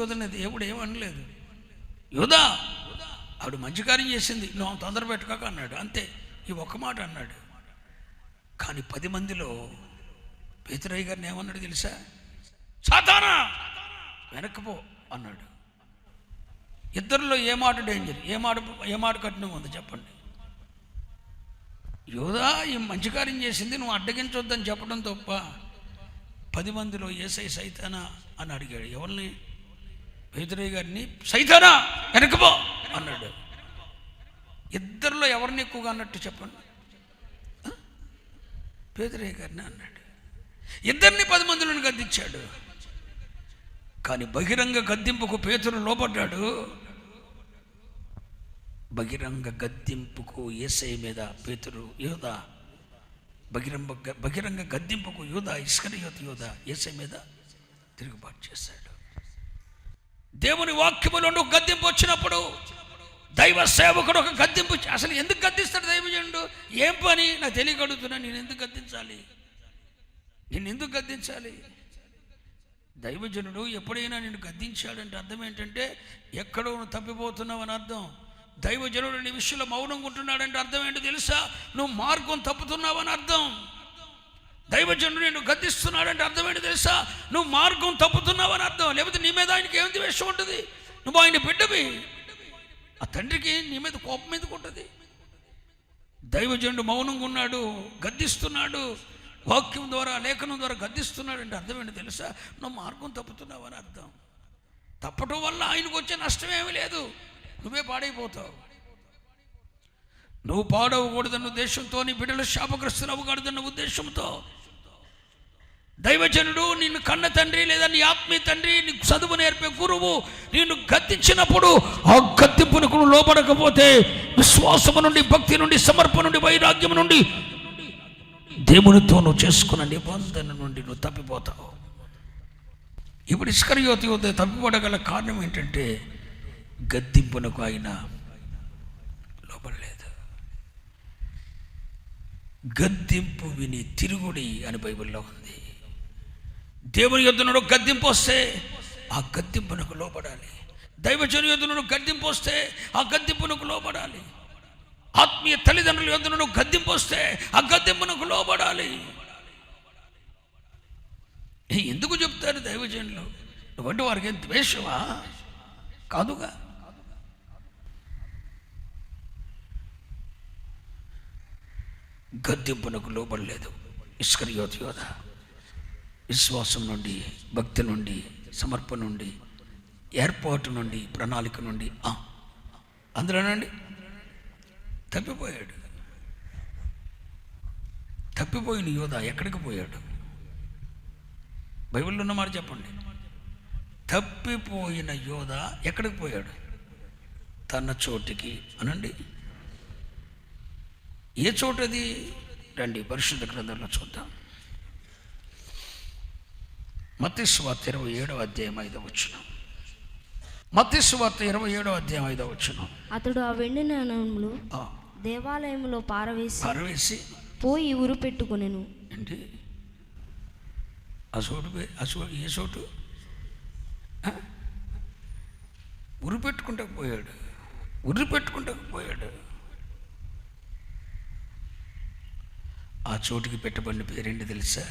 యోధని దేవుడు ఏమనలేదు. యోధా ఆవిడ మంచి కార్యం చేసింది, నువ్వు తొందర పెట్టకాక అన్నాడు. అంతే, ఈ ఒక్క మాట అన్నాడు. కానీ 10 మందిలో పేతురయ్య గారిని ఏమన్నాడు తెలుసా? సాతానా వెనక్కిపో అన్నాడు. ఇద్దరిలో ఏ మాట డేంజర్, ఏ మాట కఠినం ఉంది చెప్పండి? యోధా ఈ మంచి కార్యం చేసింది, నువ్వు అడ్డగించొద్దని చెప్పడం తప్ప 10 మందిలో యేసయ్య సైతానా అని అడిగాడు. ఎవరిని? పేతురయ్య గారిని. సైతానా వెనక్కిపో అన్నాడు. ఇద్దరిలో ఎవరిని ఎక్కువగా అన్నట్టు చెప్పండి? పేతురయ్య గారిని అన్నాడు. ఇద్దరిని 10 మందిని గద్దించాడు. కానీ బహిరంగ గద్దింపుకు పేతురు లోపడ్డాడు. బహిరంగ గద్దింపుకు యేసయ్య మీద పేతురు, యోధా బహిరంగ గద్దింపుకు యోధా, ఇస్కరియోతు యోధా యేసయ్య మీద తిరుగుబాటు చేశాడు. దేవుని వాక్యములో ఒక గద్దింపు వచ్చినప్పుడు దైవ సేవకుడు ఒక గద్దింపు, అసలు ఎందుకు గద్దిస్తాడు దైవజనుడు? ఏం పని నాకు తెలియగలుగుతున్నా, నేను ఎందుకు గద్దించాలి? దైవజనుడు ఎప్పుడైనా నేను గద్దించాడంటే అర్థం ఏంటంటే ఎక్కడో నువ్వు తప్పిపోతున్నావు అని అర్థం. దైవజనుడు నీ విషయంలో మౌనంగా ఉంటున్నాడంటే అర్థం ఏంటో తెలుసా? నువ్వు మార్గం తప్పుతున్నావు అని అర్థం. దైవజనుడు నేను గద్దిస్తున్నాడంటే అర్థం ఏంటో తెలుసా? నువ్వు మార్గం తప్పుతున్నావు అని అర్థం. లేకపోతే నీ మీద ఆయనకి ఏం ద్వేషం ఉంటుంది? నువ్వు ఆయన బిడ్డవి, ఆ తండ్రికి నీ మీద కోపం ఎందుకు ఉంటుంది? దైవజనుడు మౌనంగా ఉన్నాడు, గద్దిస్తున్నాడు, వాక్యం ద్వారా లేఖనం ద్వారా గద్దిస్తున్నాడు అంటే అర్థం ఏంటో తెలుసా? నువ్వు మార్గం తప్పుతున్నావు అని అర్థం. తప్పటం వల్ల ఆయనకు వచ్చే నష్టం ఏమీ లేదు, నువ్వే పాడైపోతావు. నువ్వు పాడవకూడదన్న ఉద్దేశంతో, నీ బిడ్డలు శాపగ్రస్తులు అవ్వకూడదన్న ఉద్దేశంతో దైవజనుడు నిన్ను కన్న తండ్రి లేదా నీ ఆత్మీయ తండ్రి, నీకు చదువు నేర్పే గురువు నిన్ను గద్దించినప్పుడు ఆ గద్దింపునకు నువ్వు లోపడకపోతే విశ్వాసము నుండి, భక్తి నుండి, సమర్పణ నుండి, వైరాగ్యం నుండి, దేవునితో నువ్వు చేసుకున్న నిబంధన నుండి నువ్వు తప్పిపోతావు. ఇప్పుడు ఇస్కరియోతు యోధ తప్పిపోవగల కారణం ఏంటంటే గద్దింపునకు ఆయన లోపడలేదు. గద్దింపు విని తిరుగుడి అని బైబిల్లో ఉంది. దేవుని యొద్ద నుండి గద్దింపు వస్తే ఆ గద్దింపునకు లోపడాలి. దైవజనుని యొద్ద నుండి గద్దింపు వస్తే ఆ గద్దింపునకు లోపడాలి. ఆత్మీయ తల్లిదండ్రుల యొద్ద నుండి గద్దింపు వస్తే ఆ గద్దింపునకు లోపడాలి. ఎందుకు చెప్తారు దైవజనులు? నువ్వంటే వారికి ఏం ద్వేషమా? కాదుగా. గద్దింపునకు లోబడలేదు ఇస్కరియోతు యోధ. విశ్వాసం నుండి, భక్తి నుండి, సమర్పణ నుండి, ఏర్పాటు నుండి, ప్రణాళిక నుండి అందులోనండి తప్పిపోయాడు. తప్పిపోయిన యోధ ఎక్కడికి పోయాడు? బైబిల్లో ఉన్న మాట చెప్పండి. తప్పిపోయిన యోధ ఎక్కడికి పోయాడు? తన చోటికి అనండి. ఏ చోటది? రండి పరిశుద్ధ గ్రంథంలో చూద్దాం. మత్తయి సువార్త 27వ అధ్యాయం 5వ వచనం. మత్తయి సువార్త 27వ అధ్యాయం 5వ వచనం. అతడు ఆ వెండి నాణెములు దేవాలయంలో పారవేసి పోయి ఉరి పెట్టుకొనెను. ఏంటి ఆ చోటు? ఏ చోటు? ఉరి పెట్టుకుంటూ పోయాడు. ఆ చోటుకి పెట్టబడిన పేరేంటి తెలుసా?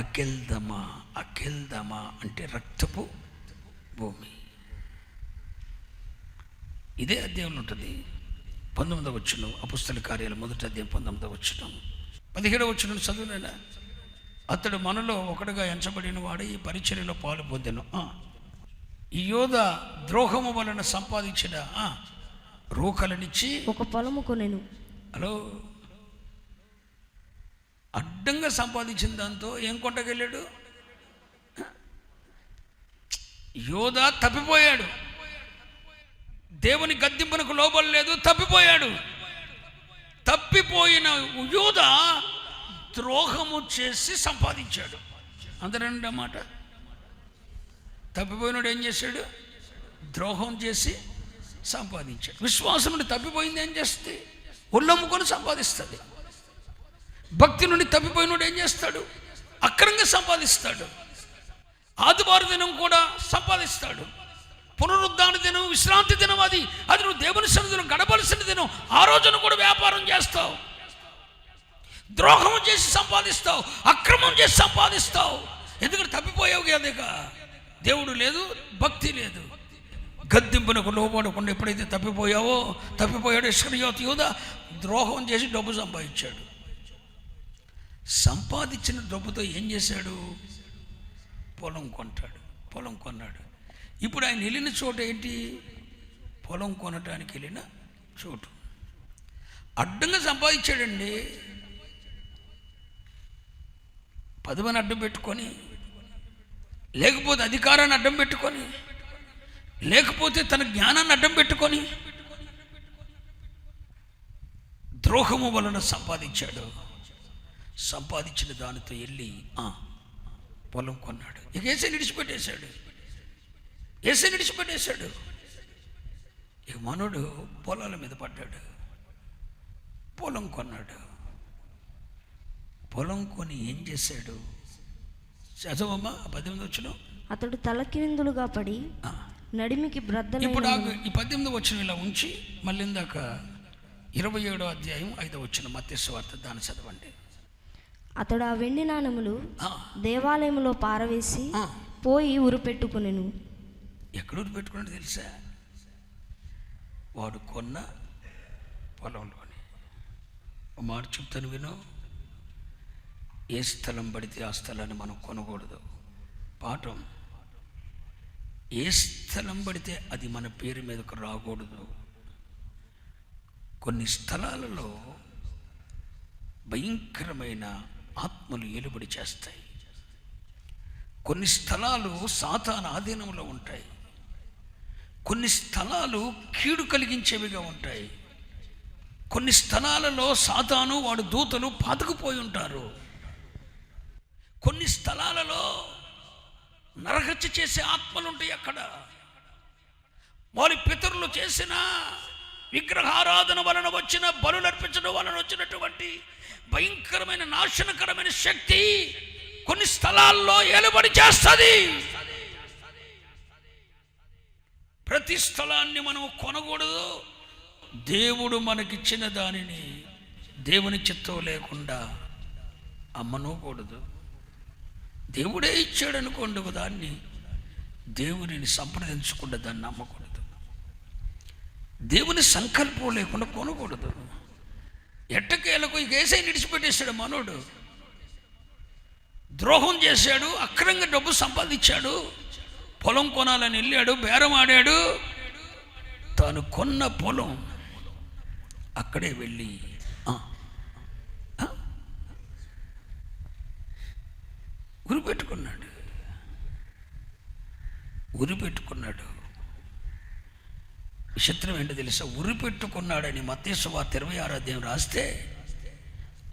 అకెల్దమా అంటే రక్తపు భూమి. ఇదే అధ్యాయంలో ఉంటుంది. 19వ వచనం, అపుస్తల కార్యాలు 1వ అధ్యాయం 19వ వచనం. 17వ వచనం చదువులేనా? అతడు మనలో ఒకడుగా ఎంచబడిన వాడు ఈ పరిచర్యలో పాలు పొందెను. ఈ యోధ ద్రోహము వలన సంపాదించిన రూకలనిచ్చి ఒక పొలము కొనెను. హలో, అడ్డంగా సంపాదించిన దాంతో ఏం కొంటకెళ్ళాడు? యోధ తప్పిపోయాడు. దేవుని గద్దింపునకు లోబడలేదు, తప్పిపోయాడు. తప్పిపోయిన యోధ ద్రోహము చేసి సంపాదించాడు. అందరండి అన్నమాట. తప్పిపోయినాడు ఏం చేశాడు? ద్రోహం చేసి సంపాదించాడు. విశ్వాసం నుండి తప్పిపోయింది ఏం చేస్తుంది? ఒళ్ళమ్ముకొని సంపాదిస్తుంది. భక్తి నుండి తప్పిపోయినాడు ఏం చేస్తాడు? అక్రమంగా సంపాదిస్తాడు. ఆదివారం దినం కూడా సంపాదిస్తాడు. పునరుద్ధాన దినం, విశ్రాంతి దినం, అది నువ్వు దేవుని సన్నిధిలో గడపలసిన దినం. ఆ రోజున కూడా వ్యాపారం చేస్తావు, ద్రోహం చేసి సంపాదిస్తావు, అక్రమం చేసి సంపాదిస్తావు. ఎందుకంటే తప్పిపోయావు కనుక. దేవుడు లేదు, భక్తి లేదు. గద్దింపునకు లోబడకుండా ఎప్పుడైతే తప్పిపోయాడు ఇస్కరియోతు యూదా ద్రోహం చేసి డబ్బు సంపాదించాడు. సంపాదించిన డబ్బుతో ఏం చేశాడు? పొలం కొన్నాడు. ఇప్పుడు ఆయన వెళ్ళిన చోటు ఏంటి? పొలం కొనటానికి వెళ్ళిన చోటు. అడ్డంగా సంపాదించాడండి. 10 మంది అడ్డం పెట్టుకొని, లేకపోతే అధికారాన్ని అడ్డం పెట్టుకొని, లేకపోతే తన జ్ఞానాన్ని అడ్డం పెట్టుకొని ద్రోహము వలన సంపాదించాడు. సంపాదించిన దానితో వెళ్ళి పొలం కొన్నాడు. ఇక ఏసై విడిచిపెట్టేశాడు. ఇక మనోడు పొలాల మీద పడ్డాడు. పొలం కొన్నాడు. పొలం కొని ఏం చేశాడు? చదవమ్మా 18 వచనం. అతడు తలకిందులుగా పడి నడిమికి బ్రద్దలు. ఇప్పుడు ఈ 18 వచనం ఇలా ఉంచి మళ్ళీ ఇందాక 27వ అధ్యాయం 5వ వచనం మత్తయి సువార్త, దాన్ని చదవండి. అతడు ఆ వెండి నాణెములు దేవాలయంలో పారవేసి పోయి ఉరిపెట్టుకునెను. ఎక్కడ ఉరిపెట్టుకున్నాడు తెలుసా? వాడు కొన్న పొలంలోని. ఒక మాట చెప్తాను విను. ఏ స్థలం పడితే ఆ స్థలాన్ని మనం కొనకూడదు. పాఠం. ఏ స్థలం పడితే అది మన పేరు మీదకు రాకూడదు. కొన్ని స్థలాలలో భయంకరమైన ఆత్మలు ఏలుబడి చేస్తాయి. కొన్ని స్థలాలు సాతాను ఆధీనంలో ఉంటాయి. కొన్ని స్థలాలు కీడు కలిగించేవిగా ఉంటాయి. కొన్ని స్థలాలలో సాతాను వాడు దూతలు పాతుకుపోయి ఉంటారు. కొన్ని స్థలాలలో నరహత్య చేసే ఆత్మలు ఉంటాయి. అక్కడ వారి పితరులు చేసిన విగ్రహారాధన వలన వచ్చిన, బలులు అర్పించడం వలన వచ్చినటువంటి భయంకరమైన నాశనకరమైన శక్తి కొన్ని స్థలాల్లో ఏలుబడి చేస్తుంది. ప్రతి స్థలాన్ని మనం కొనకూడదు. దేవుడు మనకిచ్చిన దానిని దేవుని చిత్తం లేకుండా అమ్మనూకూడదు. దేవుడే ఇచ్చాడు అనుకోండి ఒక దాన్ని, దేవునిని సంప్రదించకుండా దాన్ని నమ్మకూడదు. దేవుని సంకల్పం లేకుండా కొనకూడదు. ఎట్టకేలకు ఇక ఏసై విడిచిపెట్టేశాడు. మనోడు ద్రోహం చేశాడు, అక్రంగా డబ్బు సంపాదించాడు, పొలం కొనాలని వెళ్ళాడు, బేరం ఆడాడు. తాను కొన్న పొలం అక్కడే వెళ్ళి ఉరిపెట్టుకున్నాడు. విచిత్రం ఏంటో తెలుసా? ఉరిపెట్టుకున్నాడని మత్తయి సువార్త 26వ అధ్యాయం రాస్తే,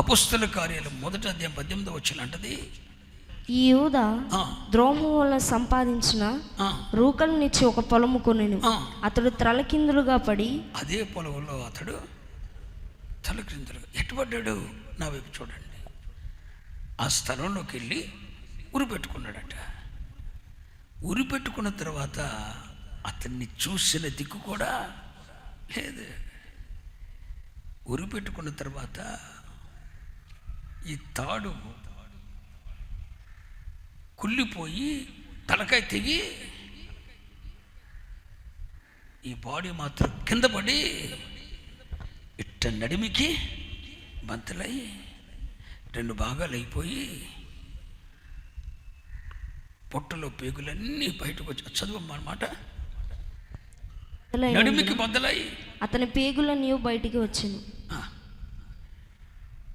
అపొస్తలుల కార్యాలు 1వ అధ్యాయం 18వ వచనం అంటది, ఈ యూదా ద్రోహం వల్ల సంపాదించిన రూకలనిచ్చి ఒక పొలము కొనెను. అతడు తలకిందులుగా పడి, అదే పొలంలో అతడు తలకిందులుగా ఎట్టుపడ్డాడు? నా వైపు చూడండి. ఆ స్థలంలోకి వెళ్ళి ఉరిపెట్టుకున్నాడట. ఉరిపెట్టుకున్న తర్వాత అతన్ని చూసిన దిక్కు కూడా లేదు. ఉరిపెట్టుకున్న తర్వాత ఈ తాడు కుళ్ళిపోయి తలకాయ తెగి ఈ బాడీ మాత్రం కింద పడి ఇట్ట నడిమికి బంతలై 2 భాగాలు అయిపోయి పొట్టలో పేగులన్నీ బయటకు వచ్చి, చదువన్నమాట, నడిమికి బద్దలై అతని పేగులన్నీ బయటికి వచ్చాను.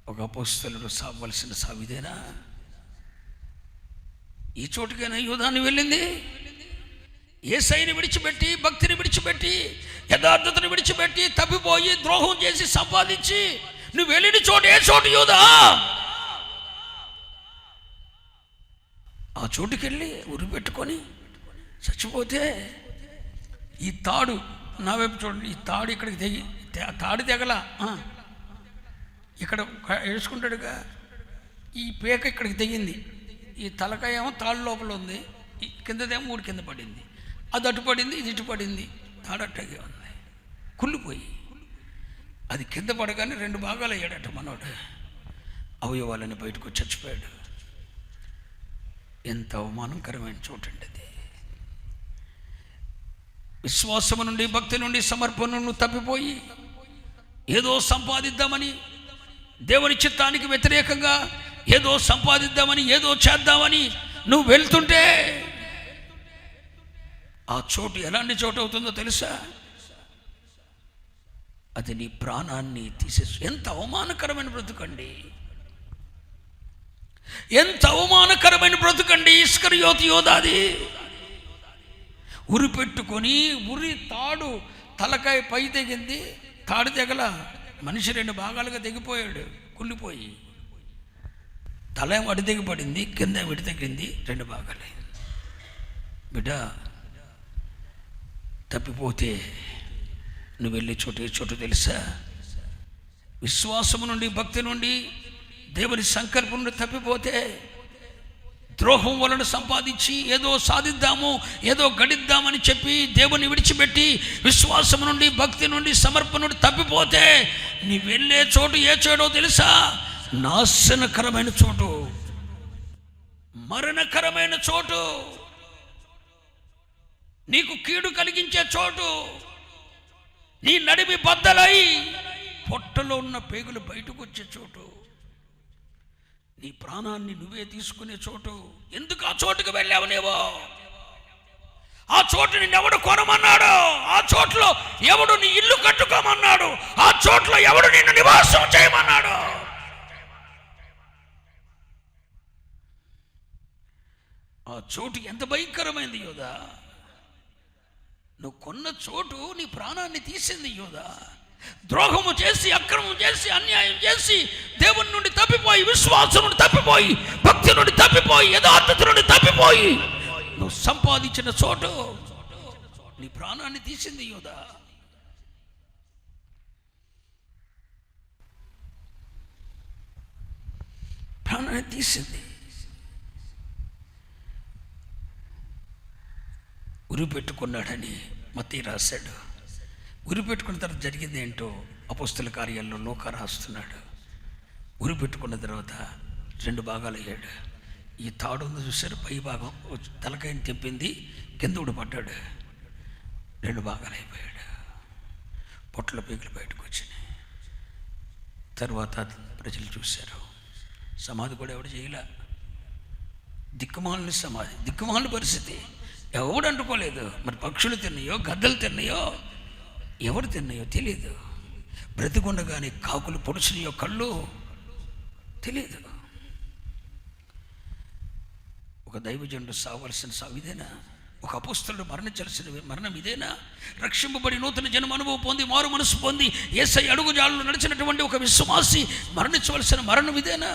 ఒక అపొస్తలుడు సావవలసిన సావిదేనా? ఈ చోటుకైనా యూదాన్ని వెళ్ళింది. యేసయ్యని విడిచిపెట్టి, భక్తిని విడిచిపెట్టి, యథార్థతను విడిచిపెట్టి, తప్పిపోయి ద్రోహం చేసి సంపాదించి నువ్వు వెళ్ళిన చోటు ఏ చోటు? యూదా. ఆ చోటుకెళ్ళి ఉరిపెట్టుకొని చచ్చిపోతే ఈ తాడు, నా వైపు చూడండి, ఈ తాడు ఇక్కడికి తెగి, తాడు తెగల ఇక్కడ వేసుకుంటాడుగా, ఈ పేక ఇక్కడికి తెగింది, ఈ తలకాయ ఏమో తాడు లోపల ఉంది, కిందదేమో 3 కింద పడింది, అది అటు పడింది, ఇది ఇటు పడింది, తాడట్టగే ఉంది, కుళ్ళిపోయి. అది కింద పడగానే 2 భాగాలు అయ్యాడట మనోడు, అవయవాలని బయటకు చచ్చిపోయాడు. ఎంత అవమానకరమైన చోటండి అది. విశ్వాసము నుండి, భక్తి నుండి, సమర్పణ నుండి తప్పిపోయి ఏదో సంపాదిద్దామని, దేవుని చిత్తానికి వ్యతిరేకంగా ఏదో సంపాదిద్దామని, ఏదో చేద్దామని నువ్వు వెళ్తుంటే ఆ చోటు ఎలాంటి చోటు అవుతుందో తెలుసా? అది నీ ప్రాణాన్ని తీసేసి. ఎంత అవమానకరమైన బ్రతుకండి, ఎంత అవమానకరమైన బ్రతుకండి. ఇస్కరియోతు యోధాది ఉరి పెట్టుకొని, ఉరి తాడు తలకాయ పై తెగింది, తాడు తెగల, మనిషి 2 భాగాలుగా తెగిపోయాడు, కుళ్ళిపోయి. తల ఏమో అడి తెగిపడింది, కింద విడి తెగింది, 2 భాగాలే. బిడ్డ, తప్పిపోతే నువ్వు వెళ్ళే చోటు ఏ చోటు తెలుసా? విశ్వాసము నుండి, భక్తి నుండి, దేవుని సంకల్పం నుండి తప్పిపోతే, ద్రోహం వలన సంపాదించి ఏదో సాధిద్దాము, ఏదో గడిద్దామని చెప్పి దేవుని విడిచిపెట్టి విశ్వాసం నుండి, భక్తి నుండి, సమర్పణ నుండి తప్పిపోతే నీ వెళ్ళే చోటు ఏ చోటో తెలుసా? నాశనకరమైన చోటు, మరణకరమైన చోటు, నీకు కీడు కలిగించే చోటు, నీ నడిమి బద్దలై పొట్టలో ఉన్న పేగులు బయటకు వచ్చే చోటు, నీ ప్రాణాన్ని నువ్వే తీసుకునే చోటు. ఎందుకు ఆ చోటుకు వెళ్ళావు నీవో? ఆ చోటు నిన్నెవడు కొనమన్నాడు? ఆ చోట్లో ఎవడు నీ ఇల్లు కట్టుకోమన్నాడు? ఆ చోట్లో ఎవడు నిన్ను నివాసం చేయమన్నాడు? ఆ చోటు ఎంత భయంకరమైంది యోధా! నువ్వు కొన్న చోటు నీ ప్రాణాన్ని తీసింది యోధా. ద్రోహము చేసి, అక్రమం చేసి, అన్యాయం చేసి, దేవుని నుండి తప్పిపోయి, విశ్వాసం నుండి తప్పిపోయి, భక్తి నుండి తప్పిపోయి, యథార్థత నుండి తప్పిపోయి నువ్వు సంపాదించిన చోటు నీ ప్రాణాన్ని తీసింది యోధా. ప్రాణాన్ని తీసింది. ఉరి పెట్టుకున్నాడని మత్తయి రాశాడు. ఉరి పెట్టుకున్న తర్వాత జరిగింది ఏంటో అపోస్తల కార్యాల్లో లూకా రాస్తున్నాడు. ఉరి పెట్టుకున్న తర్వాత 2 భాగాలు అయ్యాడు. ఈ తాడు ఉంది చూశారు, పై భాగం తలకాయని తెప్పింది, కింద ఊడిపడ్డాడు, 2 భాగాలు అయిపోయాడు. పొట్టల పేగులు బయటకు వచ్చినాయి. తర్వాత ప్రజలు చూశారు, సమాధి కూడా ఎవడు చేయలే. దిక్కుమాలిన సమాధి, దిక్కుమాలిన పరిస్థితి, ఎవడు అంటుకోలేదు. మరి పక్షులు తిన్నాయో, గద్దలు తిన్నాయో, ఎవరు తిన్నాయో తెలియదు. బ్రతికుండగానే కాకులు పొడిచినాయో కళ్ళు తెలియదు. ఒక దైవజనుడు సావలసిన సావు ఇదేనా? ఒక అపోస్తలుడు మరణించాల్సిన మరణం ఇదేనా? రక్షింపబడి నూతన జన్మ అనుభవం పొంది, మారు మనసు పొంది, యేసయ్య అడుగుజాడల్లో నడిచినటువంటి ఒక విశ్వాసి మరణించవలసిన మరణం ఇదేనా?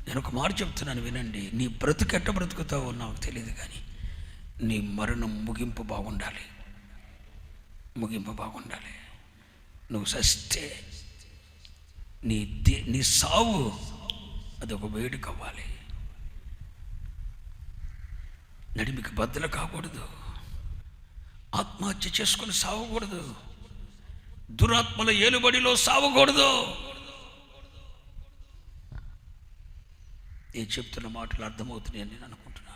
నేను ఒక మాట చెప్తున్నాను, వినండి. నీ బ్రతుకు ఎట్ట బ్రతుకుతావో నాకు తెలియదు, కానీ నీ మరణం ముగింపు బాగుండాలి, ముగింపు బాగుండాలి. నువ్వు సస్తే నీ సావు అదొక వేడుక అవ్వాలి. నడిమికి బద్దలు కాకూడదు, ఆత్మహత్య చేసుకుని సావకూడదు, దురాత్మల ఏలుబడిలో సావకూడదు. నేను చెప్తున్న మాటలు అర్థమవుతున్నాయని నేను అనుకుంటున్నాను.